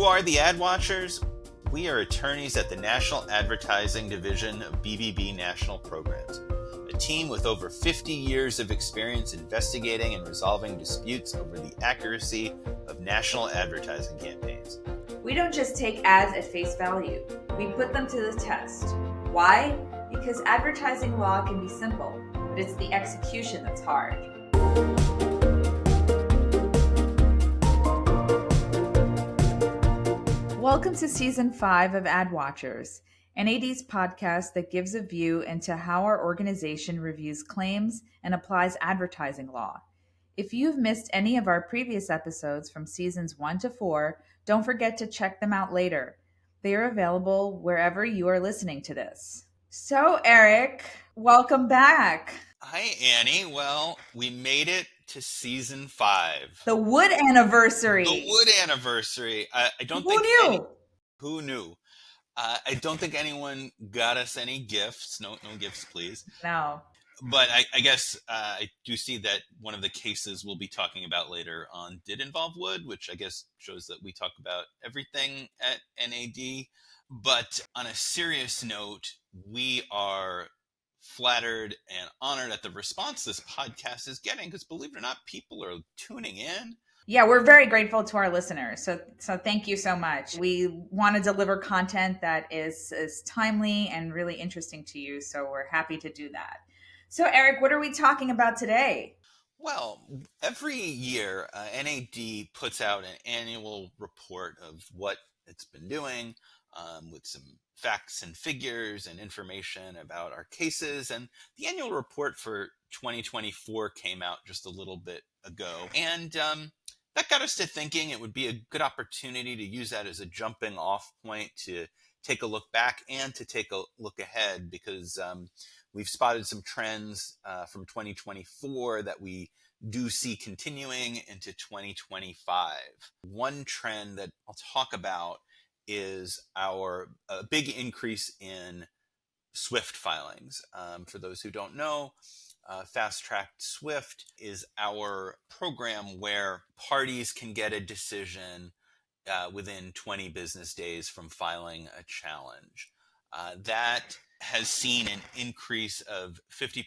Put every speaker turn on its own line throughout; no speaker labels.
Who are the Ad Watchers? We are attorneys at the National Advertising Division of BBB National Programs, a team with over 50 years of experience investigating and resolving disputes over the accuracy of national advertising campaigns.
We don't just take ads at face value. We put them to the test. Why? Because advertising law can be simple, but it's the execution that's hard. Welcome to Season 5 of Ad Watchers, NAD's podcast that gives a view into how our organization reviews claims and applies advertising law. If you've missed any of our previous episodes from Seasons 1 to 4, don't forget to check them out later. They are available wherever you are listening to this. So, Eric, welcome back.
Hi, Annie. Well, we made it to Season 5.
The Wood anniversary.
The Wood anniversary. Who knew? I don't think anyone got us any gifts. No gifts, please.
No.
But I guess I do see that one of the cases we'll be talking about later on did involve wood, which I guess shows that we talk about everything at NAD. But on a serious note, we are flattered and honored at the response this podcast is getting, because believe it or not, people are tuning in.
Yeah, we're very grateful to our listeners. So thank you so much. We want to deliver content that is timely and really interesting to you. So we're happy to do that. So Eric, what are we talking about today?
Well, every year, NAD puts out an annual report of what it's been doing, with some facts and figures and information about our cases. And the annual report for 2024 came out just a little bit ago. And that got us to thinking it would be a good opportunity to use that as a jumping off point to take a look back and to take a look ahead, because we've spotted some trends from 2024 that we do see continuing into 2025. One trend that I'll talk about is our big increase in SWIFT filings. For those who don't know, Fast Tracked SWIFT is our program where parties can get a decision within 20 business days from filing a challenge. That has seen an increase of 50%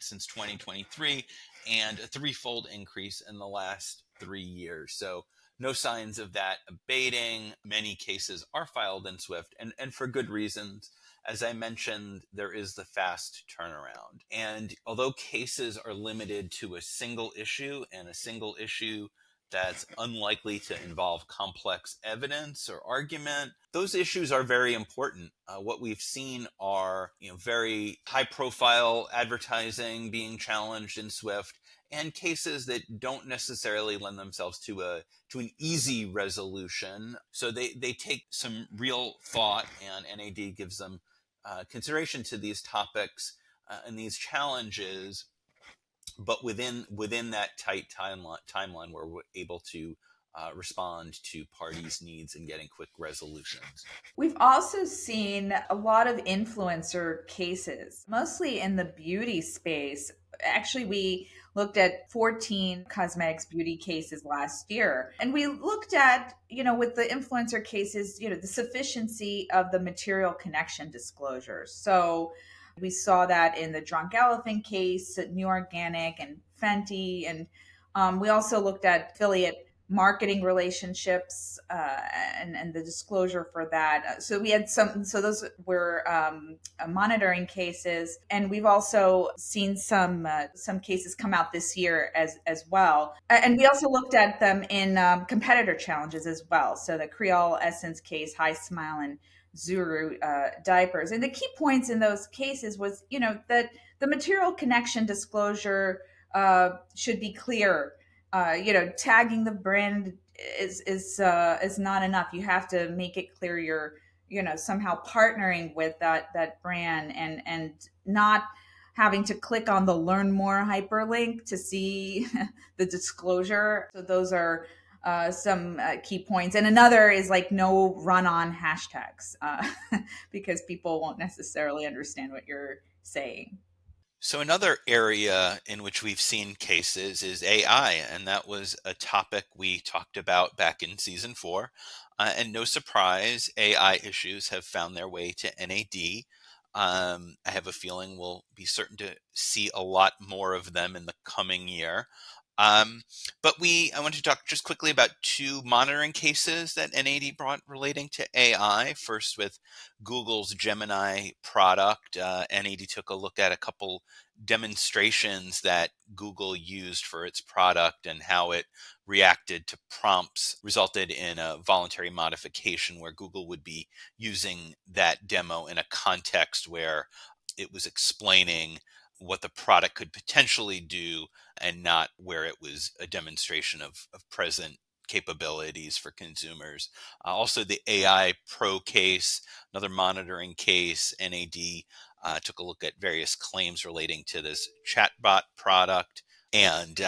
since 2023 and a threefold increase in the last 3 years. So no signs of that abating. Many cases are filed in SWIFT, and for good reasons. As I mentioned, there is the fast turnaround. And although cases are limited to a single issue, and a single issue that's unlikely to involve complex evidence or argument, those issues are very important. What we've seen are very high-profile advertising being challenged in SWIFT, and cases that don't necessarily lend themselves to an easy resolution. So they take some real thought, and NAD gives them consideration to these topics and these challenges, but within that tight timeline where we're able to respond to parties' needs and getting quick resolutions.
We've also seen a lot of influencer cases, mostly in the beauty space. Actually, we looked at 14 cosmetics beauty cases last year. And we looked at, with the influencer cases, the sufficiency of the material connection disclosures. So we saw that in the Drunk Elephant case, New Organic and Fenty. And we also looked at affiliate marketing relationships and the disclosure for that. So we had so those were monitoring cases, and we've also seen some cases come out this year as well. And we also looked at them in competitor challenges as well. So the Creole Essence case, High Smile, and Zuru diapers. And the key points in those cases was, that the material connection disclosure should be clear. Tagging the brand is not enough. You have to make it clear you're, somehow partnering with that brand and not having to click on the learn more hyperlink to see the disclosure. So those are some key points. And another is no run-on hashtags because people won't necessarily understand what you're saying.
So, another area in which we've seen cases is AI, and that was a topic we talked about back in season four. And no surprise, AI issues have found their way to NAD. I have a feeling we'll be certain to see a lot more of them in the coming year. Um, I want to talk just quickly about two monitoring cases that NAD brought relating to AI. First, with Google's Gemini product, NAD took a look at a couple demonstrations that Google used for its product and how it reacted to prompts resulted in a voluntary modification where Google would be using that demo in a context where it was explaining what the product could potentially do and not where it was a demonstration of present capabilities for consumers. Also, the AI Pro case, another monitoring case, NAD took a look at various claims relating to this chatbot product and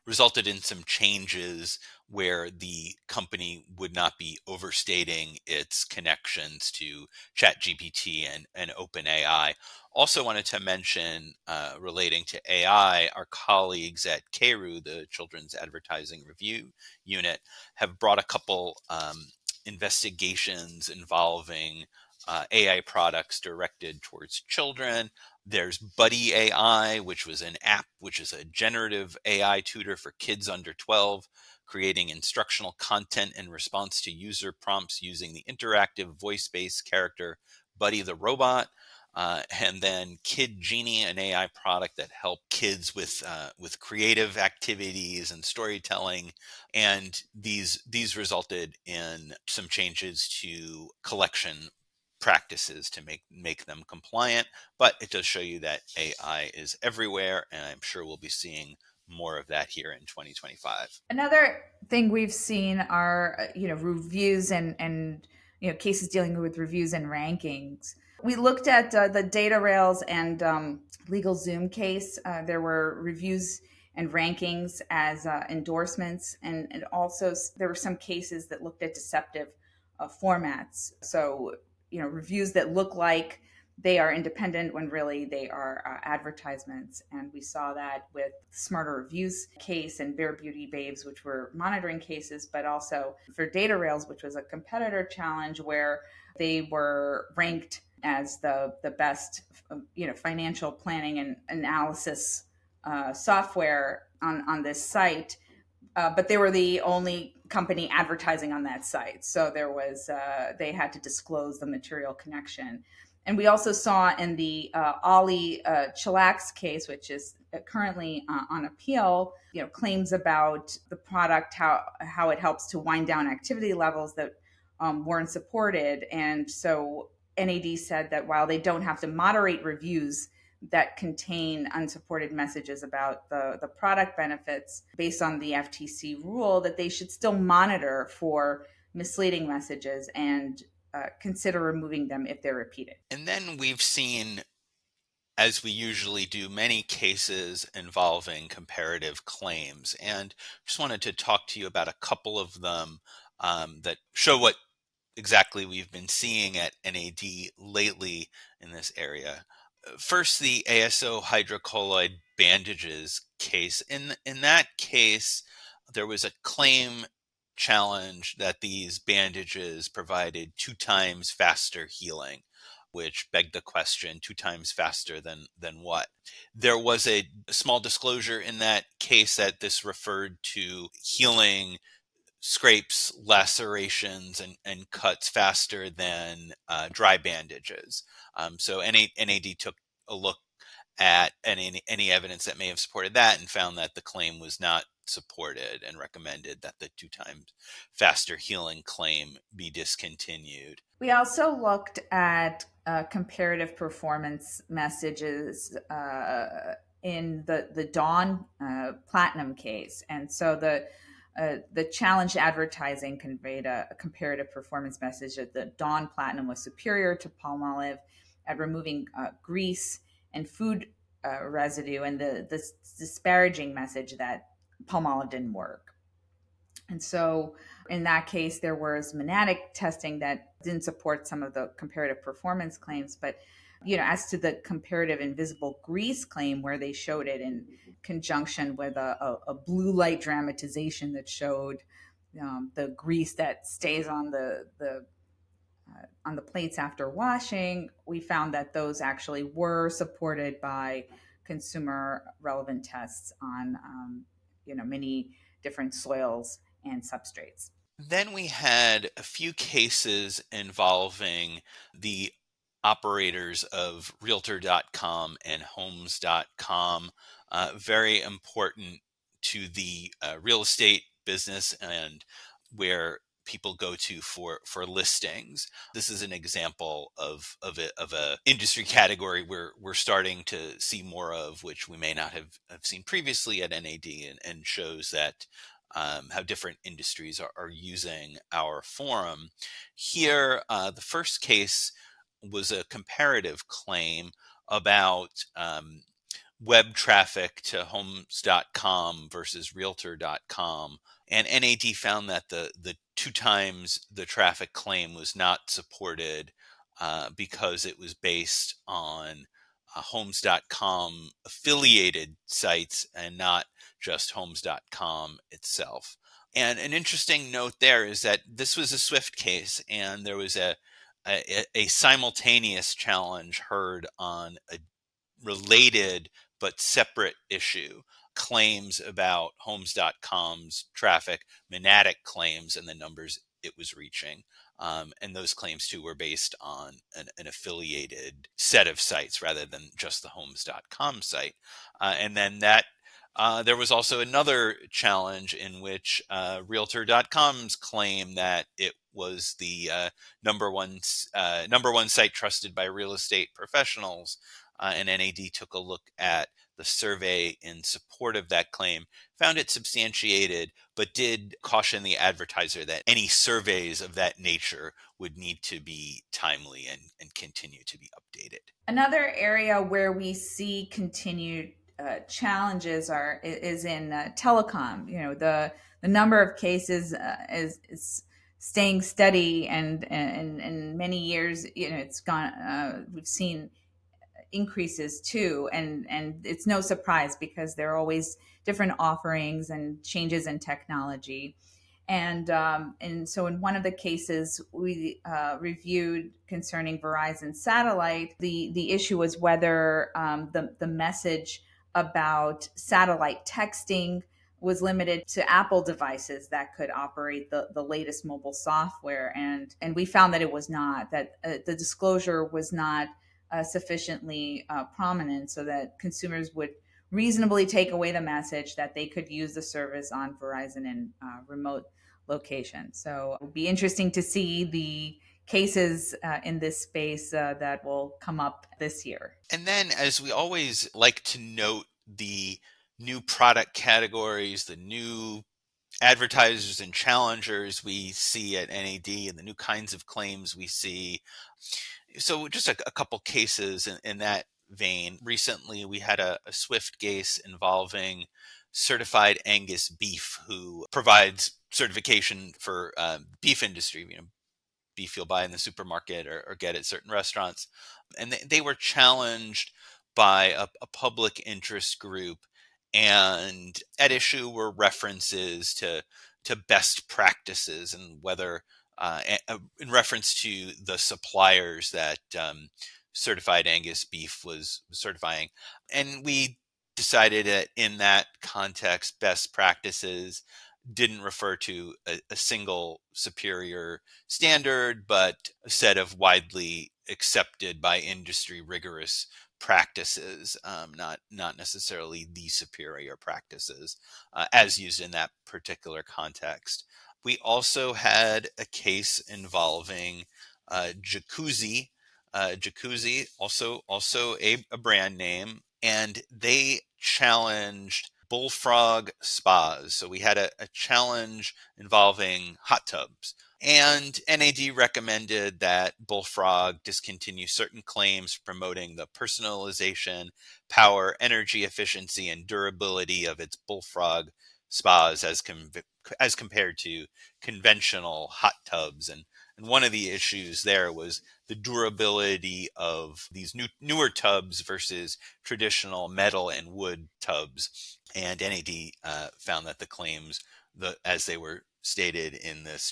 resulted in some changes where the company would not be overstating its connections to ChatGPT and OpenAI. Also, wanted to mention relating to AI, our colleagues at KRU, the Children's Advertising Review Unit, have brought a couple investigations involving AI products directed towards children. There's Buddy AI, which was an app, which is a generative AI tutor for kids under 12, creating instructional content in response to user prompts using the interactive voice based character Buddy the robot. And then Kid Genie, an AI product that helped kids with creative activities and storytelling, and these resulted in some changes to collection practices to make them compliant. But it does show you that AI is everywhere, and I'm sure we'll be seeing more of that here in 2025.
Another thing we've seen are reviews and cases dealing with reviews and rankings. We looked at the data rails and LegalZoom case. There were reviews and rankings as endorsements, and also there were some cases that looked at deceptive formats. So reviews that look like they are independent when really they are advertisements. And we saw that with Smarter Reviews case and Bare Beauty Babes, which were monitoring cases, but also for Data Rails, which was a competitor challenge where they were ranked as the best financial planning and analysis software on this site. But they were the only company advertising on that site. So there was, they had to disclose the material connection. And we also saw in the Ollie Chillax case, which is currently on appeal, claims about the product, how it helps to wind down activity levels that weren't supported. And so NAD said that while they don't have to moderate reviews that contain unsupported messages about the product benefits based on the FTC rule, that they should still monitor for misleading messages and consider removing them if they're repeated.
And then we've seen, as we usually do, many cases involving comparative claims. And just wanted to talk to you about a couple of them that show what exactly we've been seeing at NAD lately in this area. First, the ASO hydrocolloid bandages case. In that case, there was a claim challenge that these bandages provided 2 times faster healing, which begged the question, 2 times faster than what? There was a small disclosure in that case that this referred to healing scrapes, lacerations, and cuts faster than dry bandages. So NAD took a look at any evidence that may have supported that and found that the claim was not supported and recommended that the 2 times faster healing claim be discontinued.
We also looked at comparative performance messages in the Dawn Platinum case. And so the challenged advertising conveyed a comparative performance message that the Dawn Platinum was superior to Palmolive at removing grease and food residue, and this disparaging message that Palmolive didn't work. And so in that case, there was monadic testing that didn't support some of the comparative performance claims, but As to the comparative invisible grease claim, where they showed it in conjunction with a blue light dramatization that showed the grease that stays on the plates after washing, we found that those actually were supported by consumer relevant tests on many different soils and substrates.
Then we had a few cases involving the operators of Realtor.com and Homes.com, very important to the real estate business and where people go to for listings. This is an example of a industry category where we're starting to see more of, which we may not have seen previously at NAD, and shows that how different industries are using our forum. Here, the first case was a comparative claim about web traffic to homes.com versus realtor.com. And NAD found that the two times the traffic claim was not supported because it was based on homes.com affiliated sites and not just homes.com itself. And an interesting note there is that this was a Swift case, and there was a simultaneous challenge heard on a related but separate issue, claims about homes.com's traffic, monadic claims, and the numbers it was reaching. And those claims too were based on an affiliated set of sites rather than just the homes.com site. And then that there was also another challenge in which Realtor.com's claim that it was the number one site trusted by real estate professionals, and NAD took a look at the survey in support of that claim, found it substantiated, but did caution the advertiser that any surveys of that nature would need to be timely and continue to be updated.
Another area where we see continued challenges is in telecom. The number of cases is staying steady, and in many years, it's gone. We've seen increases too, and it's no surprise because there are always different offerings and changes in technology. And so in one of the cases we reviewed concerning Verizon Satellite, the issue was whether the message about satellite texting was limited to Apple devices that could operate the latest mobile software, and we found that it was not, that the disclosure was not sufficiently prominent so that consumers would reasonably take away the message that they could use the service on Verizon in remote location. So it will be interesting to see the cases in this space that will come up this year.
And then, as we always like to note, the new product categories, the new advertisers and challengers we see at NAD, and the new kinds of claims we see. So just a couple cases in that vein. Recently, we had a Swift case involving Certified Angus Beef, who provides certification for beef industry, beef you'll buy in the supermarket or get at certain restaurants. And they were challenged by a public interest group. And at issue were references to best practices, and whether in reference to the suppliers that Certified Angus Beef was certifying. And we decided that in that context, best practices didn't refer to a single superior standard, but a set of widely accepted by industry rigorous practices, not necessarily the superior practices as used in that particular context. We also had a case involving Jacuzzi. Jacuzzi, also a brand name, and they challenged Bullfrog Spas. So we had a challenge involving hot tubs. And NAD recommended that Bullfrog discontinue certain claims promoting the personalization, power, energy efficiency, and durability of its Bullfrog spas as compared to conventional hot tubs. And one of the issues there was the durability of these newer tubs versus traditional metal and wood tubs. And NAD found that the claims, as they were stated in this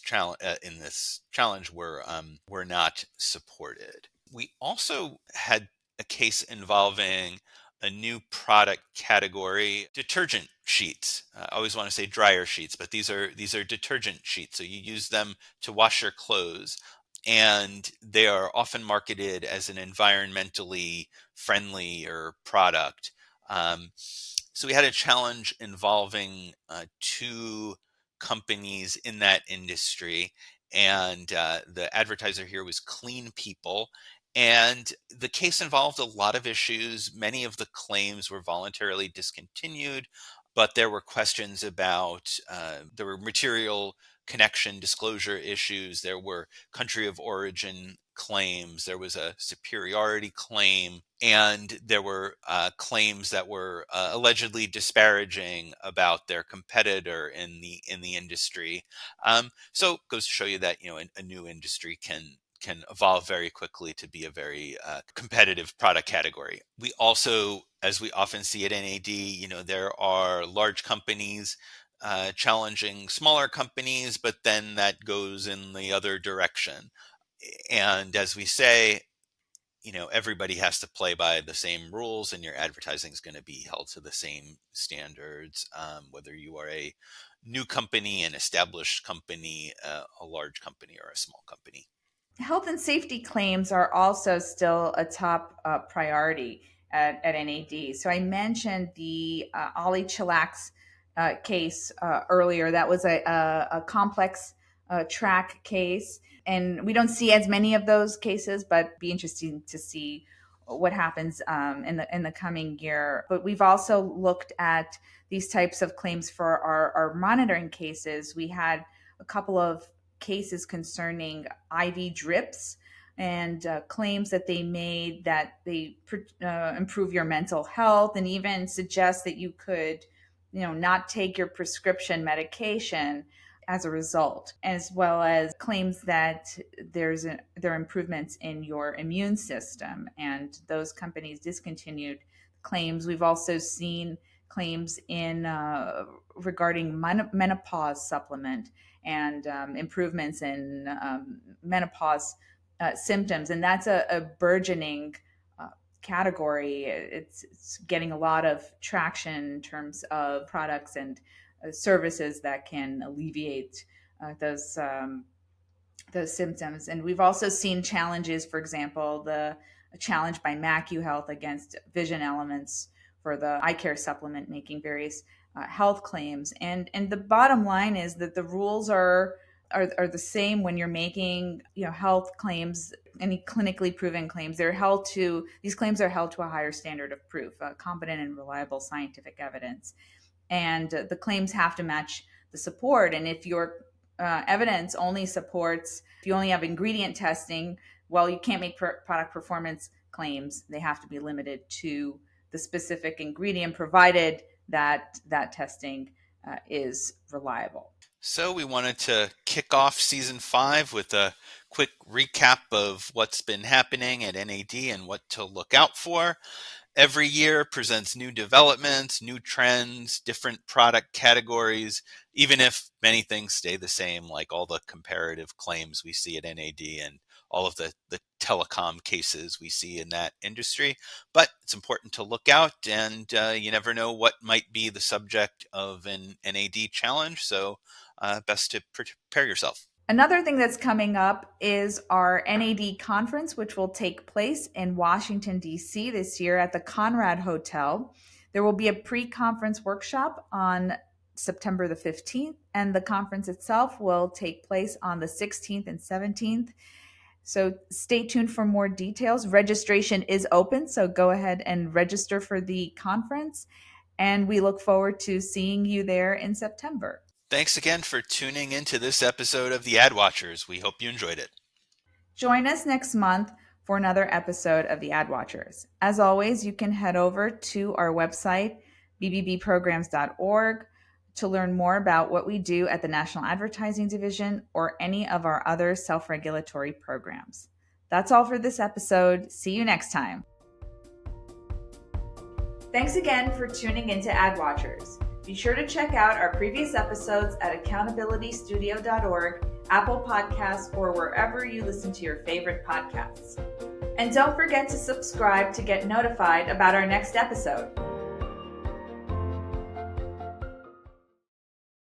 challenge, were not supported. We also had a case involving a new product category, detergent sheets. I always want to say dryer sheets, but these are detergent sheets. So you use them to wash your clothes, and they are often marketed as an environmentally friendlier product. So we had a challenge involving two companies in that industry, and the advertiser here was Clean People. And the case involved a lot of issues. Many of the claims were voluntarily discontinued, but there were questions about, there were material connection disclosure issues, there were country of origin claims, there was a superiority claim, and there were claims that were allegedly disparaging about their competitor in the industry. So it goes to show you that a new industry can evolve very quickly to be a very competitive product category. We also, as we often see at NAD, there are large companies challenging smaller companies, but then that goes in the other direction. And as we say, everybody has to play by the same rules, and your advertising is going to be held to the same standards, whether you are a new company, an established company, a large company, or a small company.
Health and safety claims are also still a top priority at NAD. So I mentioned the Ollie Chillax case earlier. That was a complex track case, and we don't see as many of those cases, but be interesting to see what happens in the coming year. But we've also looked at these types of claims for our monitoring cases. We had a couple of cases concerning IV drips and claims that they made that they improve your mental health, and even suggest that you could, not take your prescription medication as a result, as well as claims that there are improvements in your immune system, and those companies discontinued claims. We've also seen claims in regarding menopause supplement and improvements in menopause symptoms, and that's a burgeoning category. It's getting a lot of traction in terms of products and services that can alleviate those symptoms. And we've also seen challenges, for example, the challenge by MacuHealth against Vision Elements for the eye care supplement, making various health claims. And the bottom line is that the rules are the same when you're making health claims, any clinically proven claims. These claims are held to a higher standard of proof, competent and reliable scientific evidence, and the claims have to match the support. And if your evidence only supports, if you only have ingredient testing, well, you can't make product performance claims. They have to be limited to the specific ingredient, provided that that testing is reliable.
So we wanted to kick off season 5 with a quick recap of what's been happening at NAD and what to look out for. Every year presents new developments, new trends, different product categories, even if many things stay the same, like all the comparative claims we see at NAD and all of the telecom cases we see in that industry. But it's important to look out, and you never know what might be the subject of an NAD challenge, so best to prepare yourself.
Another thing that's coming up is our NAD conference, which will take place in Washington, D.C. this year at the Conrad Hotel. There will be a pre-conference workshop on September the 15th, and the conference itself will take place on the 16th and 17th. So stay tuned for more details. Registration is open, so go ahead and register for the conference, and we look forward to seeing you there in September.
Thanks again for tuning into this episode of The Ad Watchers. We hope you enjoyed it.
Join us next month for another episode of The Ad Watchers. As always, you can head over to our website, bbbprograms.org, to learn more about what we do at the National Advertising Division or any of our other self-regulatory programs. That's all for this episode. See you next time. Thanks again for tuning into Ad Watchers. Be sure to check out our previous episodes at accountabilitystudio.org, Apple Podcasts, or wherever you listen to your favorite podcasts. And don't forget to subscribe to get notified about our next episode.